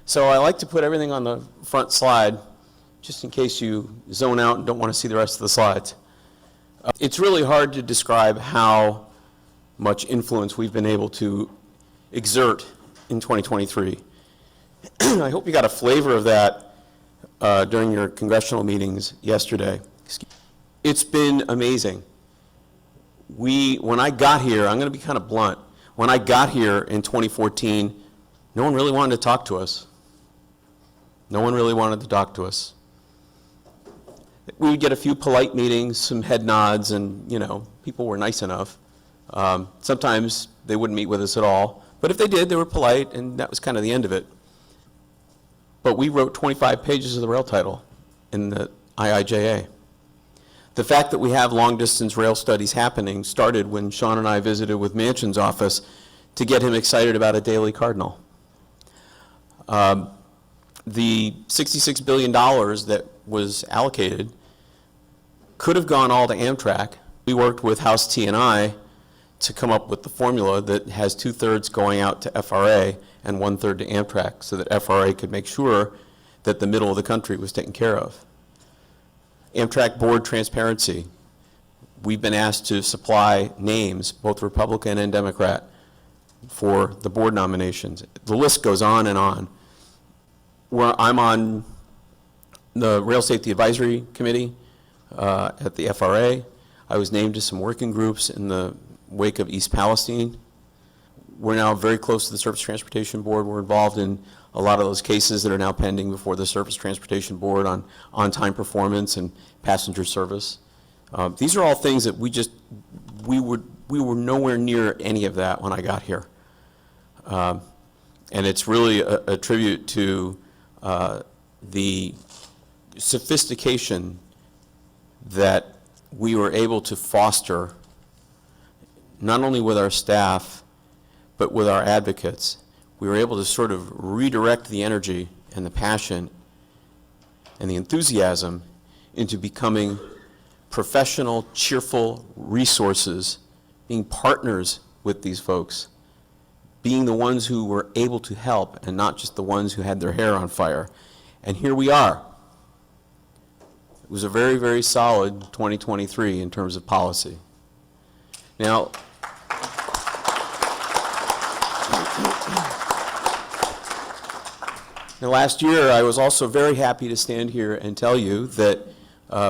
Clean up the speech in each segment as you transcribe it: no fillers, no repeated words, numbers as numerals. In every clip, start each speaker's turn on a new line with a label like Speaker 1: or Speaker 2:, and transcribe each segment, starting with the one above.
Speaker 1: So I like to put everything on the front slide, just in case you zone out and don't want to see the rest of the slides. It's really hard to describe how much influence we've been able to exert in 2023. I hope you got a flavor of that during your congressional meetings yesterday. It's been amazing. When I got here, I'm going to be kind of blunt. When I got here in 2014, no one really wanted to talk to us. No one really wanted to talk to us. We would get a few polite meetings, some head nods, and people were nice enough. Sometimes they wouldn't meet with us at all, but if they did, they were polite, and that was kind of the end of it. But we wrote 25 pages of the rail title in the IIJA. The fact that we have long-distance rail studies happening started when Sean and I visited with Manchin's office to get him excited about a daily Cardinal. The $66 billion that was allocated could have gone all to Amtrak. We worked with House T&I to come up with the formula that has 2/3 going out to FRA and 1/3 to Amtrak, so that FRA could make sure that the middle of the country was taken care of. Amtrak board transparency. We've been asked to supply names, both Republican and Democrat, for the board nominations. The list goes on and on. I'm on the Rail Safety Advisory Committee at the FRA. I was named to some working groups in the wake of East Palestine. We're now very close to the Surface Transportation Board. We're involved in a lot of those cases that are now pending before the Surface Transportation Board on on-time performance and passenger service. These are all things that we were nowhere near any of that when I got here. And it's really a tribute to the sophistication that we were able to foster, not only with our staff, but with our advocates. We were able to sort of redirect the energy and the passion and the enthusiasm into becoming professional, cheerful resources, being partners with these folks, being the ones who were able to help and not just the ones who had their hair on fire. And here we are. It was a very, very solid 2023 in terms of policy. Now, last year I was also very happy to stand here and tell you that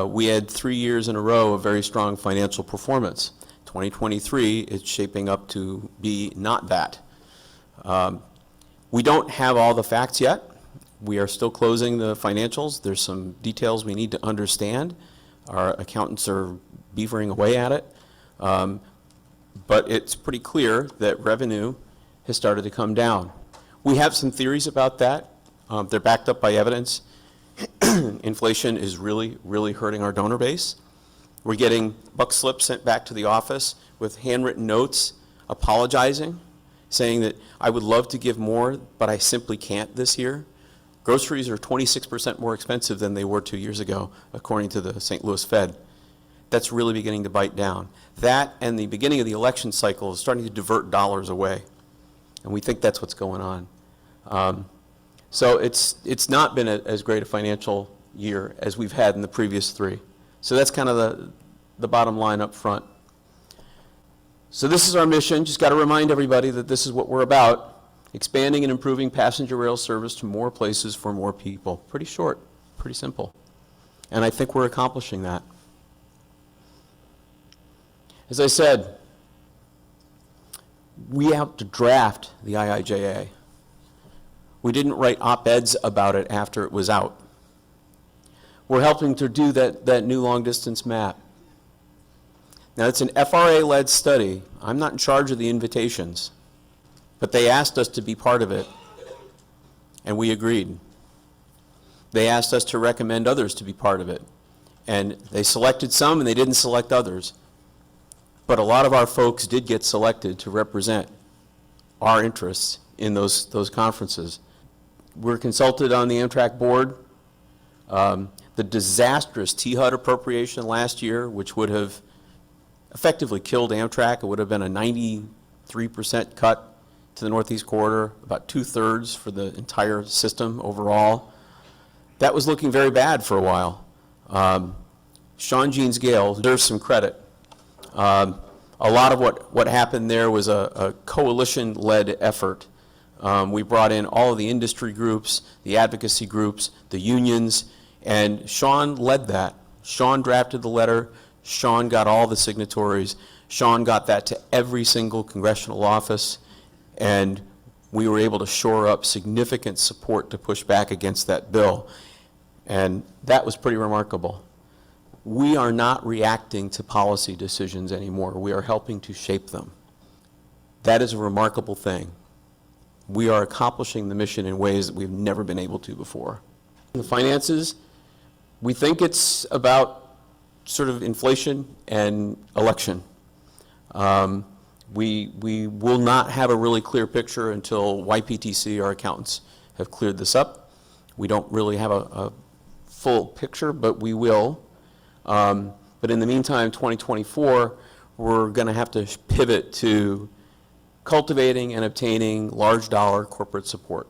Speaker 1: we had 3 years in a row of very strong financial performance. 2023 is shaping up to be not that. We don't have all the facts yet. We are still closing the financials. There's some details we need to understand. Our accountants are beavering away at it. But it's pretty clear that revenue has started to come down. We have some theories about that. They're backed up by evidence. Inflation is really, really hurting our donor base. We're getting buck slips sent back to the office with handwritten notes apologizing, saying that I would love to give more, but I simply can't this year. Groceries are 26% more expensive than they were 2 years ago, according to the St. Louis Fed. That's really beginning to bite down. That and the beginning of the election cycle is starting to divert dollars away, and we think that's what's going on. So it's not been as great a financial year as we've had in the previous 3. So that's kind of the bottom line up front. So this is our mission. Just got to remind everybody that this is what we're about: expanding and improving passenger rail service to more places for more people. Pretty short, pretty simple. And I think we're accomplishing that. As I said, we have to draft the IIJA. We didn't write op-eds about it after it was out. We're helping to do that new long-distance map. Now, it's an FRA-led study. I'm not in charge of the invitations, but they asked us to be part of it, and we agreed. They asked us to recommend others to be part of it, and they selected some and they didn't select others. But a lot of our folks did get selected to represent our interests in those conferences. We're consulted on the Amtrak board. The disastrous T-HUD appropriation last year, which would have effectively killed Amtrak, it would have been a 93% cut to the Northeast Corridor, about 2/3 for the entire system overall. That was looking very bad for a while. Sean Jeans Gale deserves some credit. A lot of what happened there was a coalition-led effort. We brought in all of the industry groups, the advocacy groups, the unions, and Sean led that. Sean drafted the letter. Sean got all the signatories. Sean got that to every single congressional office, and we were able to shore up significant support to push back against that bill. And that was pretty remarkable. We are not reacting to policy decisions anymore. We are helping to shape them. That is a remarkable thing. We are accomplishing the mission in ways that we've never been able to before. The finances, we think it's about sort of inflation and election. We will not have a really clear picture until YPTC, our accountants, have cleared this up. We don't really have a full picture, but we will. But in the meantime, 2024, we're going to have to pivot to cultivating and obtaining large dollar corporate support.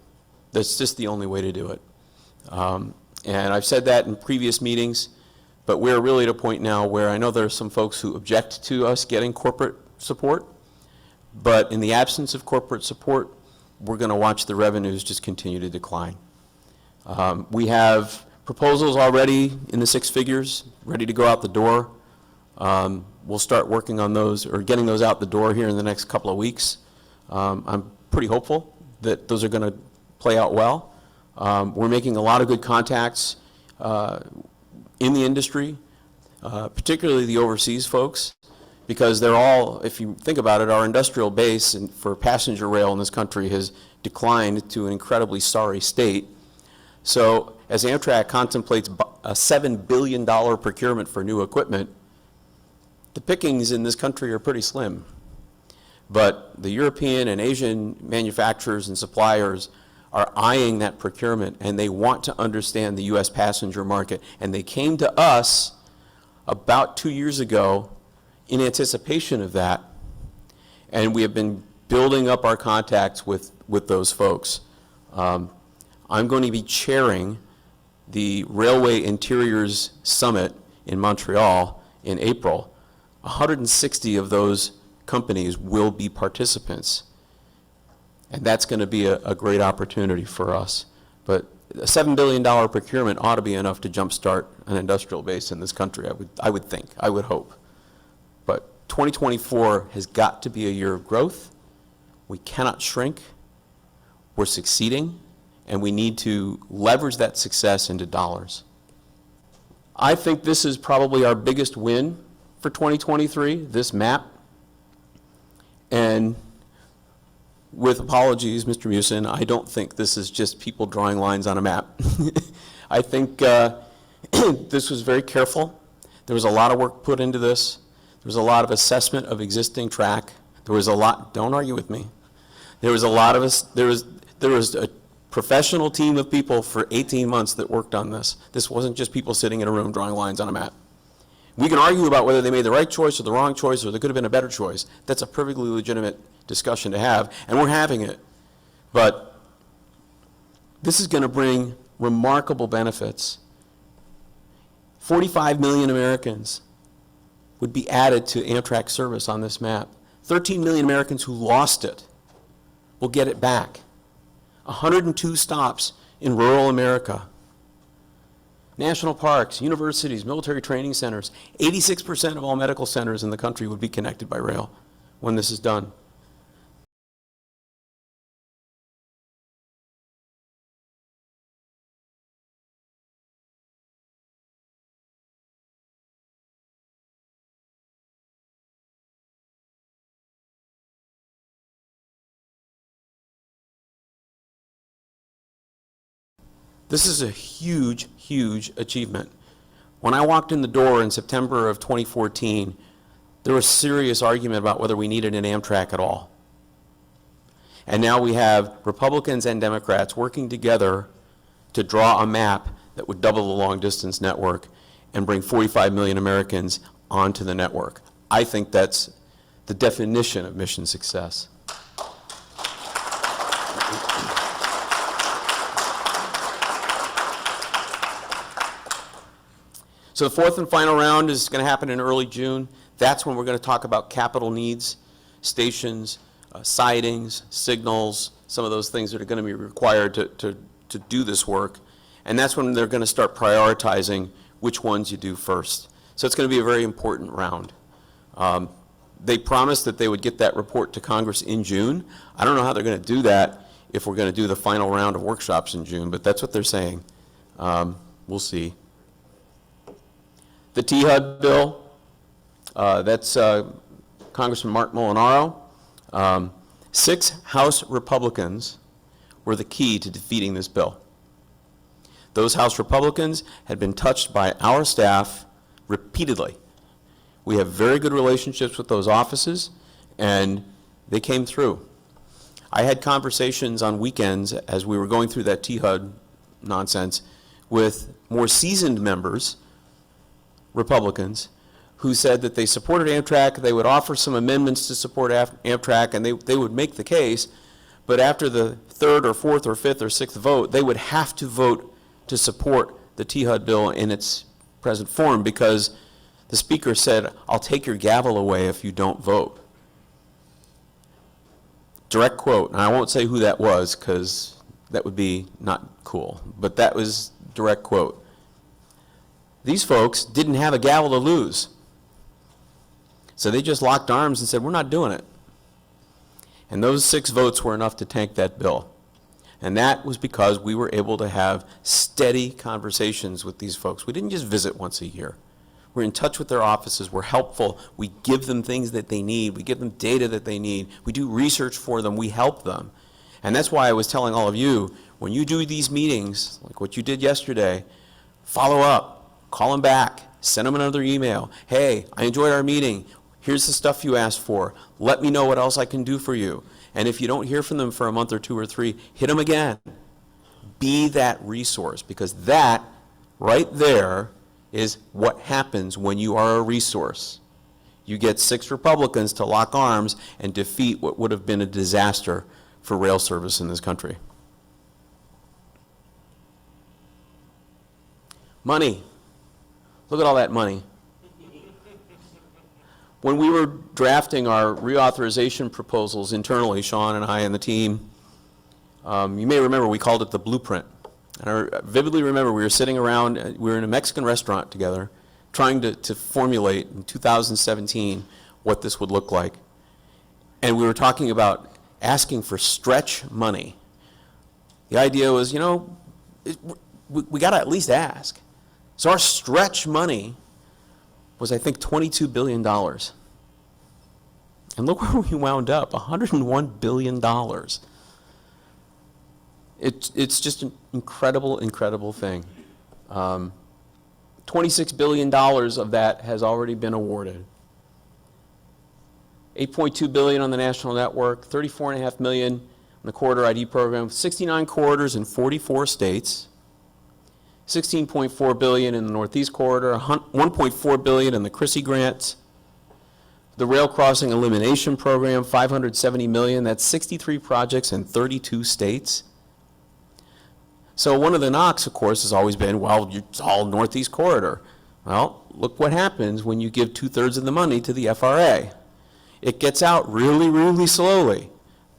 Speaker 1: That's just the only way to do it. And I've said that in previous meetings, but we're really at a point now where I know there are some folks who object to us getting corporate support, but in the absence of corporate support, we're going to watch the revenues just continue to decline. We have proposals already in the 6 figures, ready to go out the door. We'll start working on those, or getting those out the door here in the next couple of weeks. I'm pretty hopeful that those are going to play out well. We're making a lot of good contacts in the industry, particularly the overseas folks, because they're all, if you think about it, our industrial base and for passenger rail in this country has declined to an incredibly sorry state. So as Amtrak contemplates a $7 billion procurement for new equipment, the pickings in this country are pretty slim. But the European and Asian manufacturers and suppliers are eyeing that procurement, and they want to understand the U.S. passenger market. And they came to us about 2 years ago in anticipation of that, and we have been building up our contacts with those folks. I'm going to be chairing the Railway Interiors Summit in Montreal in April. 160 of those companies will be participants. And that's going to be a great opportunity for us. But a $7 billion procurement ought to be enough to jumpstart an industrial base in this country, I would think, I would hope. But 2024 has got to be a year of growth. We cannot shrink. We're succeeding, and we need to leverage that success into dollars. I think this is probably our biggest win for 2023, this map. And with apologies, Mr. Musin, I don't think this is just people drawing lines on a map. I think this was very careful. There was a lot of work put into this. There was a lot of assessment of existing track. There was a lot, don't argue with me. There was a lot of us, there was a professional team of people for 18 months that worked on this. This wasn't just people sitting in a room drawing lines on a map. We can argue about whether they made the right choice or the wrong choice or there could have been a better choice. That's a perfectly legitimate discussion to have, and we're having it. But this is going to bring remarkable benefits. 45 million Americans would be added to Amtrak service on this map. 13 million Americans who lost it will get it back. 102 stops in rural America. National parks, universities, military training centers. 86% of all medical centers in the country would be connected by rail when this is done. This is a huge, huge achievement. When I walked in the door in September of 2014, there was serious argument about whether we needed an Amtrak at all. And now we have Republicans and Democrats working together to draw a map that would double the long-distance network and bring 45 million Americans onto the network. I think that's the definition of mission success. So the fourth and final round is going to happen in early June. That's when we're going to talk about capital needs, stations, sidings, signals, some of those things that are going to be required to do this work. And that's when they're going to start prioritizing which ones you do first. So it's going to be a very important round. They promised that they would get that report to Congress in June. I don't know how they're going to do that if we're going to do the final round of workshops in June, but that's what they're saying. We'll see. The THUD bill, that's Congressman Mark Molinaro. 6 House Republicans were the key to defeating this bill. Those House Republicans had been touched by our staff repeatedly. We have very good relationships with those offices, and they came through. I had conversations on weekends as we were going through that THUD nonsense with more seasoned members, Republicans, who said that they supported Amtrak, they would offer some amendments to support Amtrak, and they would make the case, but after the third or fourth or fifth or sixth vote, they would have to vote to support the THUD bill in its present form because the Speaker said, "I'll take your gavel away if you don't vote." Direct quote, and I won't say who that was because that would be not cool, but that was direct quote. These folks didn't have a gavel to lose. So they just locked arms and said, we're not doing it. And those 6 votes were enough to tank that bill. And that was because we were able to have steady conversations with these folks. We didn't just visit once a year. We're in touch with their offices. We're helpful. We give them things that they need. We give them data that they need. We do research for them. We help them. And that's why I was telling all of you, when you do these meetings, like what you did yesterday, follow up, call them back, send them another email. Hey, I enjoyed our meeting. Here's the stuff you asked for. Let me know what else I can do for you. And if you don't hear from them for a month or 2 or 3, hit them again. Be that resource, because that right there is what happens when you are a resource. You get 6 Republicans to lock arms and defeat what would have been a disaster for rail service in this country. Money. Look at all that money. When we were drafting our reauthorization proposals internally, Sean and I and the team, you may remember we called it the blueprint. And I vividly remember we were sitting around, we were in a Mexican restaurant together, trying to formulate in 2017 what this would look like. And we were talking about asking for stretch money. The idea was, you know, we got to at least ask. So our stretch money was, I think, $22 billion. And look where we wound up, $101 billion. It's just an incredible, incredible thing. $26 billion of that has already been awarded. $8.2 billion on the national network, $34.5 million on the corridor ID program, 69 corridors in 44 states, $16.4 billion in the Northeast corridor, $1.4 billion in the Chrissy grants, the rail crossing elimination program, $570 million. That's 63 projects in 32 states. So one of the knocks, of course, has always been, well, it's all Northeast corridor. Well, look what happens when you give 2/3 of the money to the FRA. It gets out really, really slowly,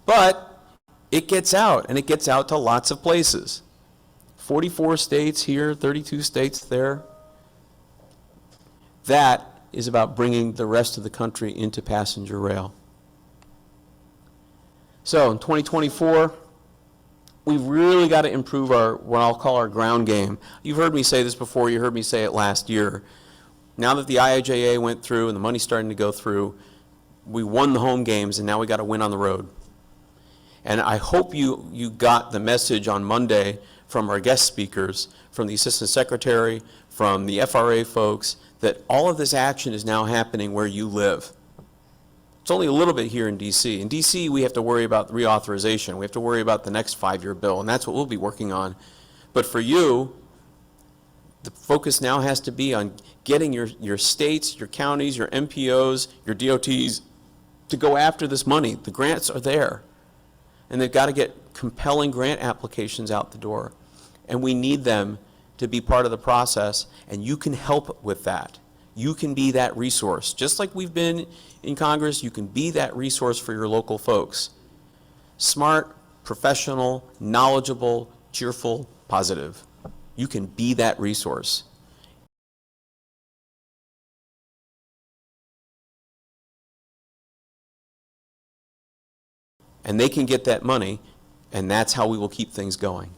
Speaker 1: but it gets out, and it gets out to lots of places. 44 states here, 32 states there. That is about bringing the rest of the country into passenger rail. So in 2024, we've really got to improve our, what I'll call our ground game. You've heard me say this before, you heard me say it last year. Now that the IIJA went through and the money's starting to go through, we won the home games and now we got to win on the road. And I hope you got the message on Monday from our guest speakers, from the Assistant Secretary, from the FRA folks, that all of this action is now happening where you live. It's only a little bit here in DC. In DC, we have to worry about reauthorization. We have to worry about the next 5-year bill, and that's what we'll be working on. But for you, the focus now has to be on getting your states, your counties, your MPOs, your DOTs to go after this money. The grants are there. And they've got to get compelling grant applications out the door. And we need them to be part of the process, and you can help with that. You can be that resource. Just like we've been in Congress, you can be that resource for your local folks. Smart, professional, knowledgeable, cheerful, positive. You can be that resource. And they can get that money, and that's how we will keep things going.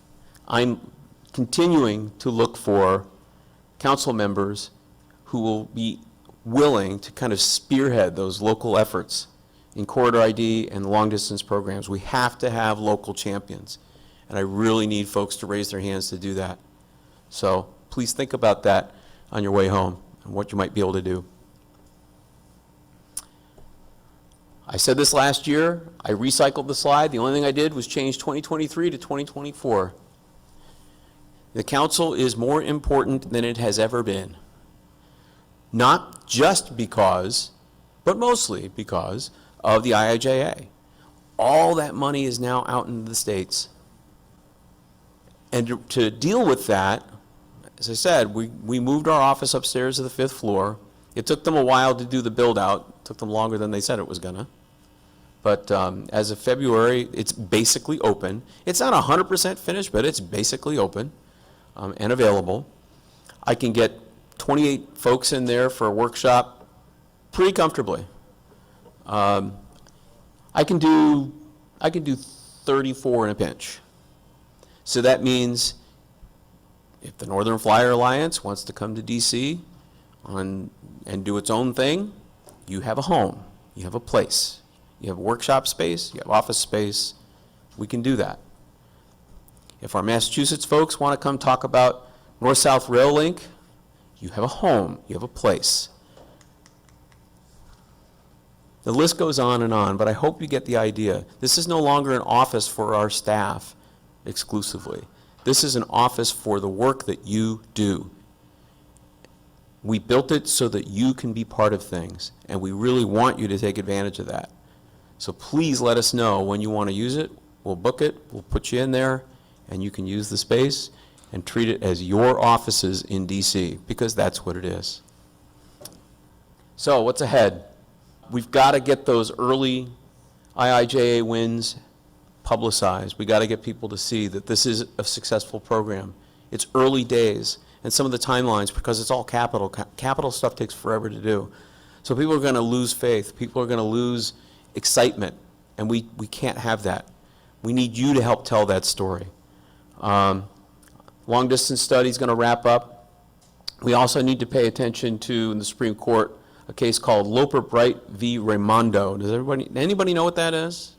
Speaker 1: I'm continuing to look for council members who will be willing to kind of spearhead those local efforts in corridor ID and long distance programs. We have to have local champions, and I really need folks to raise their hands to do that. So please think about that on your way home and what you might be able to do. I said this last year, I recycled the slide. The only thing I did was change 2023 to 2024. The council is more important than it has ever been. Not just because, but mostly because of the IIJA. All that money is now out in the states. And to deal with that, as I said, we moved our office upstairs to the 5th floor. It took them a while to do the build out. It took them longer than they said it was gonna. But as of February, it's basically open. It's not 100% finished, but it's basically open and available. I can get 28 folks in there for a workshop pretty comfortably. I can do 34 in a pinch. So that means if the Northern Flyer Alliance wants to come to DC and do its own thing, you have a home, you have a place. You have workshop space, you have office space, we can do that. If our Massachusetts folks want to come talk about North-South Rail Link, you have a home, you have a place. The list goes on, but I hope you get the idea. This is no longer an office for our staff exclusively. This is an office for the work that you do. We built it so that you can be part of things, and we really want you to take advantage of that. So please let us know when you want to use it. We'll book it, we'll put you in there, and you can use the space and treat it as your offices in DC, because that's what it is. So what's ahead? We've got to get those early IIJA wins publicized. We've got to get people to see that this is a successful program. It's early days, and some of the timelines, because it's all capital. Capital stuff takes forever to do. So people are going to lose faith. People are going to lose excitement, and we can't have that. We need you to help tell that story. Long distance study is going to wrap up. We also need to pay attention to, in the Supreme Court, a case called Loper-Bright v. Raimondo. Does anybody know what that is?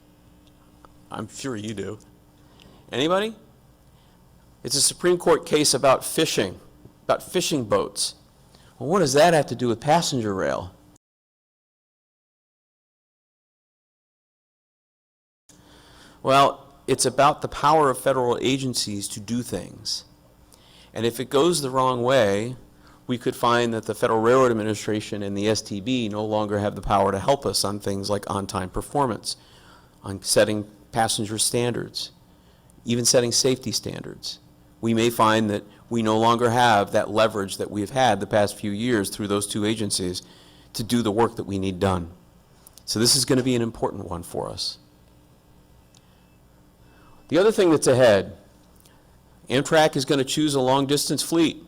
Speaker 1: I'm sure you do. Anybody? It's a Supreme Court case about fishing boats. Well, what does that have to do with passenger rail? Well, it's about the power of federal agencies to do things. And if it goes the wrong way, we could find that the Federal Railroad Administration and the STB no longer have the power to help us on things like on-time performance, on setting passenger standards, even setting safety standards. We may find that we no longer have that leverage that we've had the past few years through those two agencies to do the work that we need done. So this is going to be an important one for us. The other thing that's ahead, Amtrak is going to choose a long-distance fleet.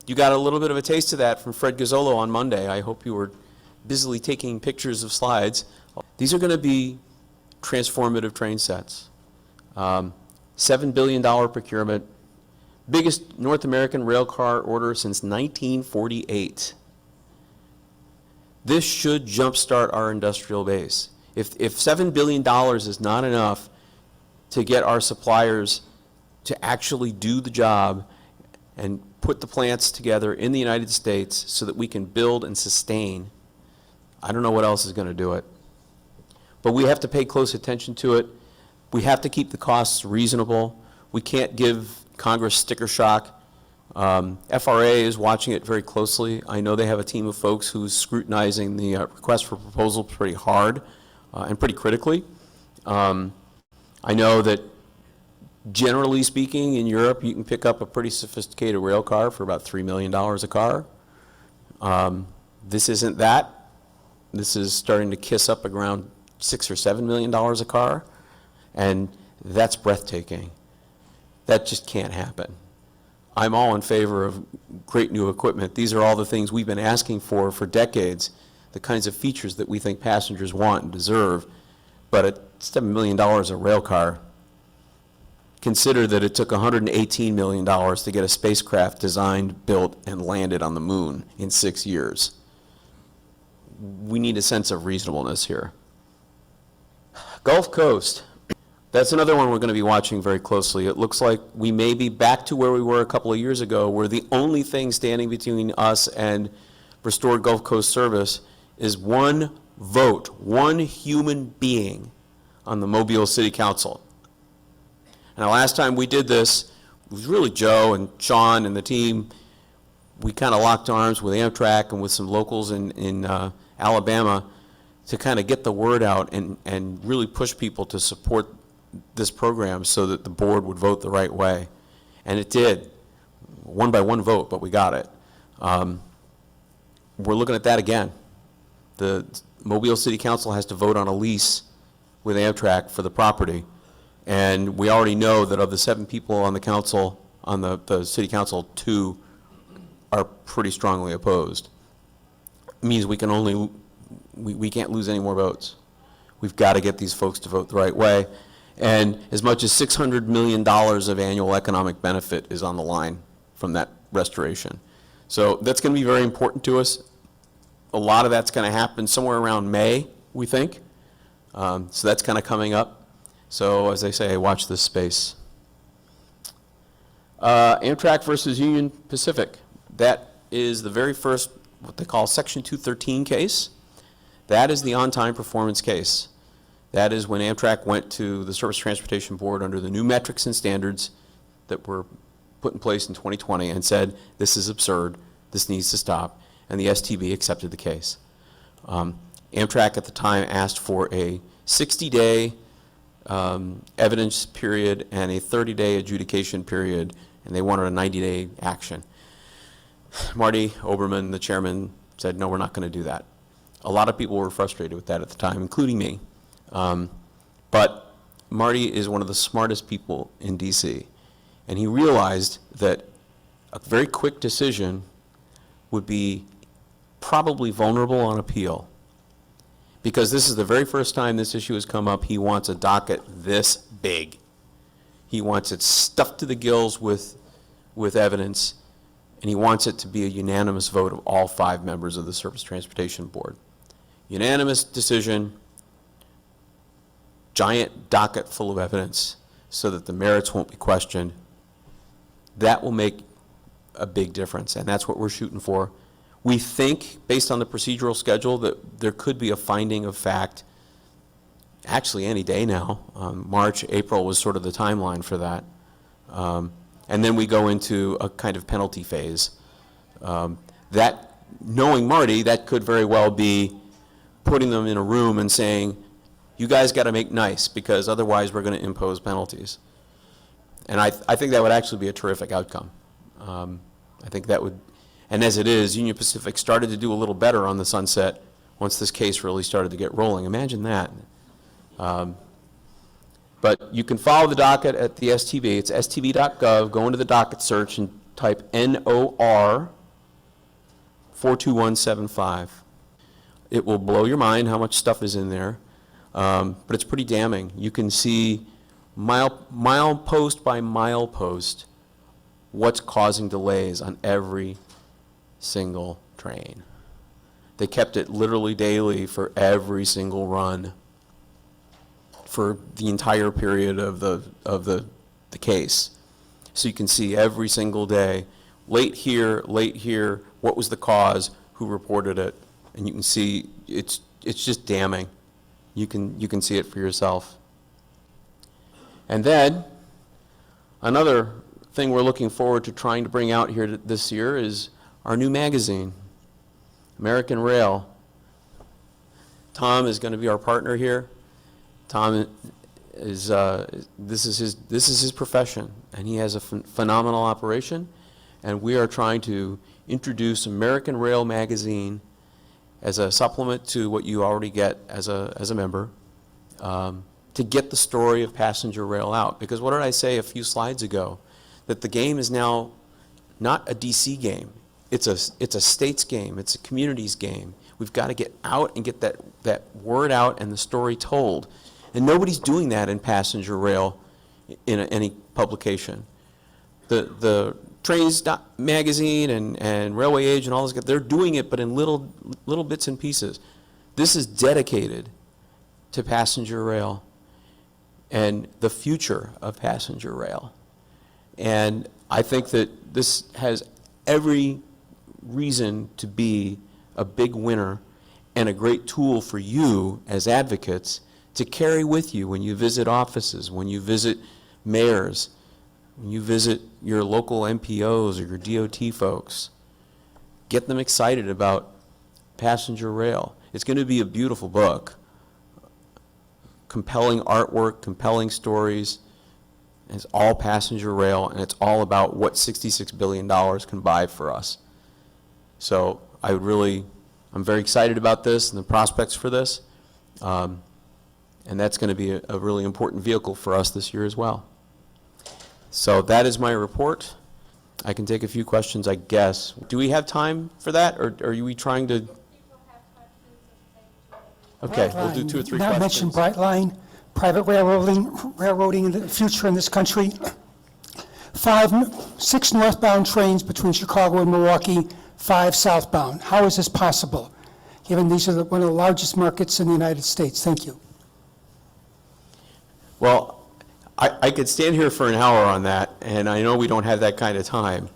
Speaker 1: You got a little bit of a taste of that from Fred Gazzolo on Monday. I hope you were busily taking pictures of slides. These are going to be transformative train sets. $7 billion procurement, biggest North American rail car order since 1948. This should jumpstart our industrial base. If $7 billion is not enough to get our suppliers to actually do the job and put the plants together in the United States so that we can build and sustain, I don't know what else is going to do it. But we have to pay close attention to it. We have to keep the costs reasonable. We can't give Congress sticker shock. FRA is watching it very closely. I know they have a team of folks who's scrutinizing the request for proposal pretty hard and pretty critically. I know that Generally speaking, in Europe, you can pick up a pretty sophisticated rail car for about $3 million a car. This isn't that. This is starting to kiss up around $6 or $7 million a car, and that's breathtaking. That just can't happen. I'm all in favor of great new equipment. These are all the things we've been asking for decades, the kinds of features that we think passengers want and deserve. But at $7 million a rail car, consider that it took $118 million to get a spacecraft designed, built, and landed on the moon in 6 years. We need a sense of reasonableness here. Gulf Coast. That's another one we're going to be watching very closely. It looks like we may be back to where we were a couple of years ago, where the only thing standing between us and restored Gulf Coast service is one vote, one human being on the Mobile City Council. And the last time we did this, it was really Joe and Sean and the team. We kind of locked arms with Amtrak and with some locals in Alabama to kind of get the word out and really push people to support this program so that the board would vote the right way. And it did, 1-by-1 vote, but we got it. We're looking at that again. The Mobile City Council has to vote on a lease with Amtrak for the property. And we already know that of the 7 people on the council, on the city council, 2 are pretty strongly opposed. It means we can only, we can't lose any more votes. We've got to get these folks to vote the right way. And as much as $600 million of annual economic benefit is on the line from that restoration. So that's going to be very important to us. A lot of that's going to happen somewhere around May, we think. So that's kind of coming up. So as I say, watch this space. Amtrak versus Union Pacific. That is the very first, what they call Section 213 case. That is the on-time performance case. That is when Amtrak went to the Surface Transportation Board under the new metrics and standards that were put in place in 2020 and said, this is absurd, this needs to stop, and the STB accepted the case. Amtrak at the time asked for a 60-day evidence period and a 30-day adjudication period, and they wanted a 90-day action. Marty Oberman, the chairman, said, no, we're not going to do that. A lot of people were frustrated with that at the time, including me. But Marty is one of the smartest people in DC, and he realized that a very quick decision would be probably vulnerable on appeal. Because this is the very first time this issue has come up, he wants a docket this big. He wants it stuffed to the gills with evidence, and he wants it to be a unanimous vote of all 5 members of the Surface Transportation Board. Unanimous decision, giant docket full of evidence so that the merits won't be questioned. That will make a big difference, and that's what we're shooting for. We think, based on the procedural schedule, that there could be a finding of fact actually any day now. March, April was sort of the timeline for that. And then we go into a kind of penalty phase. That, knowing Marty, that could very well be putting them in a room and saying, you guys got to make nice, because otherwise we're going to impose penalties. And I think that would actually be a terrific outcome. I think that would, and as it is, Union Pacific started to do a little better on the sunset once this case really started to get rolling. Imagine that. But you can follow the docket at the STB. It's stb.gov. Go into the docket search and type NOR 42175. It will blow your mind how much stuff is in there. But it's pretty damning. You can see mile post by mile post what's causing delays on every single train. They kept it literally daily for every single run for the entire period of the case. So you can see every single day, late here, what was the cause, who reported it, and you can see it's just damning. You can see it for yourself. And then another thing we're looking forward to trying to bring out here this year is our new magazine, American Rail. Tom is going to be our partner here. Tom is this is his profession, and he has a phenomenal operation, and we are trying to introduce American Rail Magazine as a supplement to what you already get as a member, to get the story of passenger rail out. Because what did I say a few slides ago? That the game is now not a DC game. It's a states game. It's a communities game. We've got to get out and get that word out and the story told. And nobody's doing that in passenger rail in any publication. The Trains magazine and Railway Age and all this, they're doing it, but in little bits and pieces. This is dedicated to passenger rail and the future of passenger rail. And I think that this has every reason to be a big winner and a great tool for you as advocates to carry with you when you visit offices, when you visit mayors, when you visit your local MPOs or your DOT folks. Get them excited about passenger rail. It's going to be a beautiful book. Compelling artwork, compelling stories. It's all passenger rail, and it's all about what $66 billion can buy for us. So I'm very excited about this and the prospects for this. And that's going to be a really important vehicle for us this year as well. So that is my report. I can take a few questions, I guess. Do we have time for that, or are we trying to? Okay, we'll do 2 or 3 questions.
Speaker 2: Not mentioned Brightline, private railroading in the future in this country. 6 northbound trains between Chicago and Milwaukee, 5 southbound. How is this possible, given these are one of the largest markets in the United States? Thank you.
Speaker 1: Well, I could stand here for an hour on that, and I know we don't have that kind of time.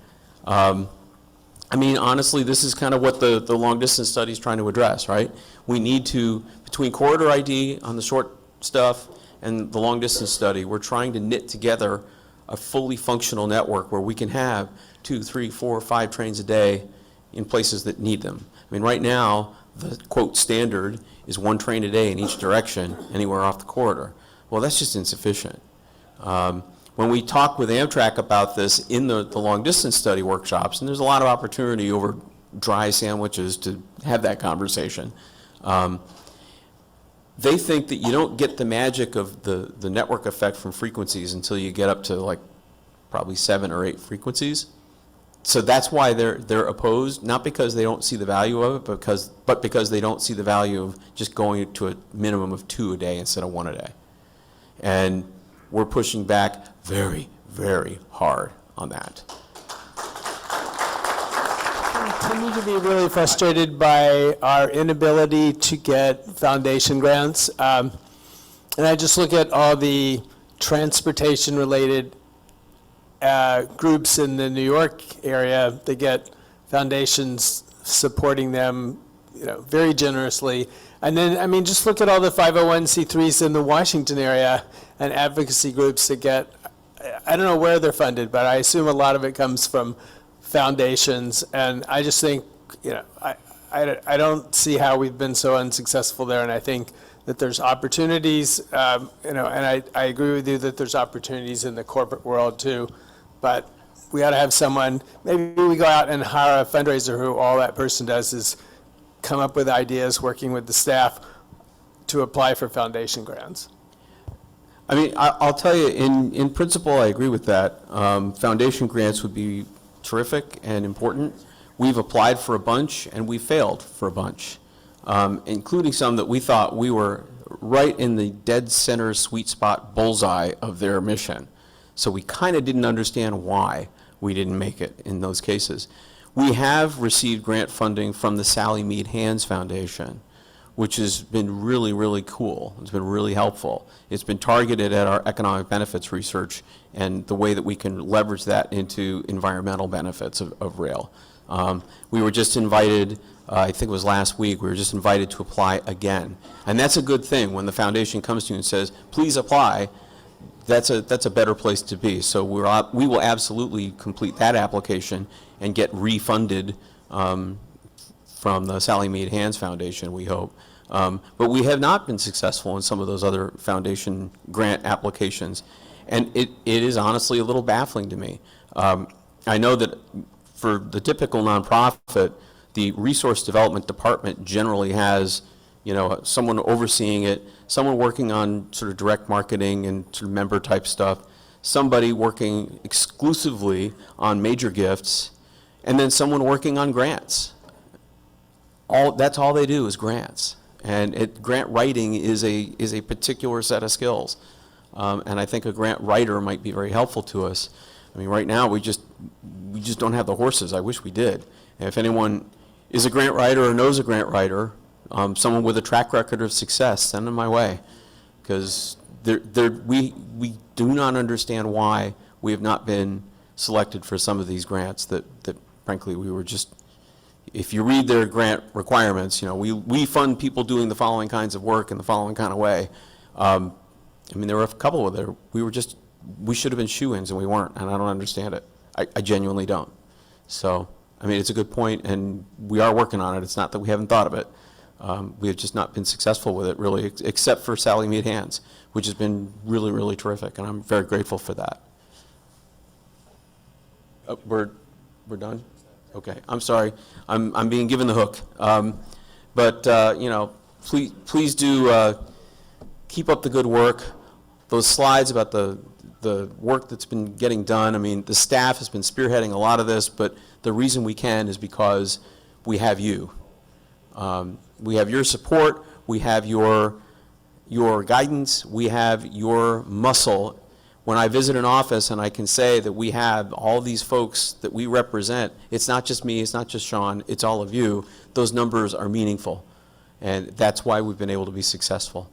Speaker 1: I mean, honestly, this is kind of what the long distance study is trying to address, right? We need to, between corridor ID on the short stuff and the long distance study, we're trying to knit together a fully functional network where we can have 2, 3, 4, 5 trains a day in places that need them. I mean, right now, the quote standard is 1 train a day in each direction anywhere off the corridor. Well, that's just insufficient. When we talk with Amtrak about this in the long distance study workshops, and there's a lot of opportunity over dry sandwiches to have that conversation, they think that you don't get the magic of the network effect from frequencies until you get up to like probably 7 or 8 frequencies. So that's why they're opposed, not because they don't see the value of it, but because they don't see the value of just going to a minimum of 2 a day instead of 1 a day. And we're pushing back very, very hard on that.
Speaker 3: I continue to be really frustrated by our inability to get foundation grants. And I just look at all the transportation-related groups in the New York area that get foundations supporting them, very generously. And then, I mean, just look at all the 501c3s in the Washington area and advocacy groups that get, I don't know where they're funded, but I assume a lot of it comes from foundations. And I just think, I don't see how we've been so unsuccessful there. And I think that there's opportunities, and I agree with you that there's opportunities in the corporate world too. But we ought to have someone, maybe we go out and hire a fundraiser who all that person does is come up with ideas, working with the staff to apply for foundation grants.
Speaker 1: I mean, I'll tell you, in principle, I agree with that. Foundation grants would be terrific and important. We've applied for a bunch, and we failed for a bunch, including some that we thought we were right in the dead center sweet spot bullseye of their mission. So we kind of didn't understand why we didn't make it in those cases. We have received grant funding from the Sally Mead Hands Foundation, which has been really, really cool. It's been really helpful. It's been targeted at our economic benefits research and the way that we can leverage that into environmental benefits of rail. We were just invited, I think it was last week, we were just invited to apply again. And that's a good thing. When the foundation comes to you and says, please apply, that's a better place to be. So we will absolutely complete that application and get refunded from the Sally Mead Hands Foundation, we hope. But we have not been successful in some of those other foundation grant applications. And it is honestly a little baffling to me. I know that for the typical nonprofit, the resource development department generally has, someone overseeing it, someone working on sort of direct marketing and sort of member type stuff, somebody working exclusively on major gifts, and then someone working on grants. That's all they do is grants. And grant writing is a particular set of skills. And I think a grant writer might be very helpful to us. I mean, right now, we just don't have the horses. I wish we did. And if anyone is a grant writer or knows a grant writer, someone with a track record of success, send them my way. Because we do not understand why we have not been selected for some of these grants that frankly, we were just, if you read their grant requirements, we fund people doing the following kinds of work in the following kind of way. There were a couple of there, we should have been shoo-ins and we weren't, and I don't understand it. I genuinely don't. So, it's a good point, and we are working on it. It's not that we haven't thought of it. We have just not been successful with it, really, except for Sally Mead Hands, which has been really, really terrific, and I'm very grateful for that. We're done? Okay, I'm sorry. I'm being given the hook. Please do keep up the good work. Those slides about the work that's been getting done, the staff has been spearheading a lot of this, but the reason we can is because we have you. We have your support, we have your guidance, we have your muscle. When I visit an office and I can say that we have all these folks that we represent, it's not just me, it's not just Sean, it's all of you, those numbers are meaningful. And that's why we've been able to be successful.